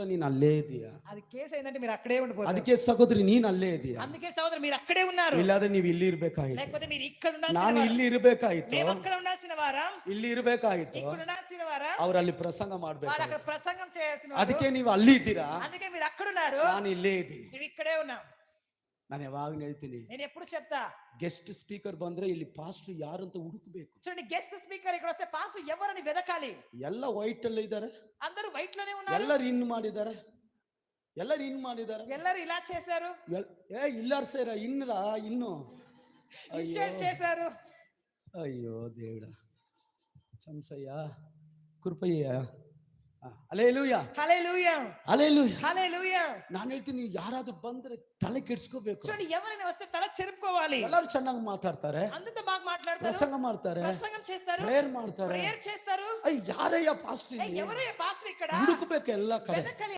ನೀನ್ ಅಲ್ಲೇ ಇದೀಯಾ. అది కేసు ఏంటంటే మీరు అక్కడే ఉండిపోతారు. ಅದಕ್ಕೆ ಸಹೋದರಿ ನೀನ್ ಅಲ್ಲೇ ಇದೀಯಾ. అందుకే సోదరు మీరు అక్కడే ఉన్నారు. ಇಲ್ಲಾದ್ರೆ ನೀವು ಇಲ್ಲಿ ಇರ್ಬೇಕಾಗಿತ್ತು. లేకపోతే మీరు ఇక్కడ ఉండాల్సిన ನಾನು వారు. ಇಲ್ಲಿ ಇರ್ಬೇಕಾಗಿತ್ತು. మేము అక్కడ ఉండాల్సిన వారం. ಇಲ್ಲಿ ಇರ್ಬೇಕಾಗಿತ್ತು. ఇక్కడ ఉండాల్సిన వారం. ಅವ್ರು ಅಲ್ಲಿ ಪ್ರಸಂಗ ಮಾಡ್ಬೇಕು. వారు అక్కడ ప్రసంగం చేయాల్సిన వారు. ಅದಕ್ಕೆ ನೀವು ಅಲ್ಲಿ ಇದ್ದೀರಾ. అందుకే మీరు అక్కడ ఉన్నారు. ನಾನು ಇಲ್ಲೇ ಇದ್ದೀನಿ. ನೀವು ఇక్కడే ఉన్నాం. ನಾನು ಯಾವಾಗಲೂ ಹೇಳ್ತೀನಿ, నేను ఎప్పుడు చెప్తా, ಗೆಸ್ಟ್ ಸ್ಪೀಕರ್ ಬಂದ್ರೆ ಇಲ್ಲಿ ಪಾಸ್ಟರ್ ಯಾರು ಅಂತ ಹುಡುಕಬೇಕು. చూడండి, గెస్ట్ స్పీకర్ ఇక్కడ వస్తే పాస్టర్ ఎవరని వెదకాలి. ಎಲ್ಲ ವೈಟ್ ಅಲ್ಲಿ ಇದ್ದಾರೆ, అందరూ వైట్ లోనే ఉన్నారు. ಎಲ್ಲರೂ ಇನ್ ಮಾಡಿದ್ದಾರೆ, ಎಲ್ಲರೂ ಇನ್ ಮಾಡಿದ್ದಾರೆ, ಎಲ್ಲರೂ ఇలా చేశారు. ಇಲ್ಲಾರು ಸೇರ ಇನ್ನರಾ ಇನ್ನು ಇನ್ಶರ್ಟ್ చేశారు. ಅಯ್ಯೋ ದೇವ್ರ ಚಂಸಯ್ಯ ಕೃಪಯ್ಯ. ಹಲ್ಲೆಲೂಯಾ హల్లెలూయా ಹಲ್ಲೆಲೂಯಾ హల్లెలూయా. ನಾನು ಹೇಳ್ತೀನಿ, ಯಾರಾದ್ರೂ ಬಂದ್ರೆ ತಲೆ ಕೆಡ್ಸ್ಕೋಬೇಕು. చూడండి, ఎవరైనా వస్తే తల చెరుపుకోవాలి. ಎಲ್ಲರೂ ಚೆನ್ನಾಗಿ ಮಾತಾಡ್ತಾರೆ, అందరితో బాగా మాట్లాడతారు, ಪ್ರಸಂಗ ಮಾಡ್ತಾರೆ, ప్రసంగం చేస్తారు, ಪ್ರೇಯರ್ ಮಾಡ್ತಾರೆ. ప్రేయర్ చేస్తారు. ಯಾರಯ್ಯ ಪಾಸ್ಟರ್ ఎవరయ్య పాస్టర్ ఇక్కడ ಹುಡುಕ್ಬೇಕು ಎಲ್ಲ ಕಡೆ. వెదకాలి.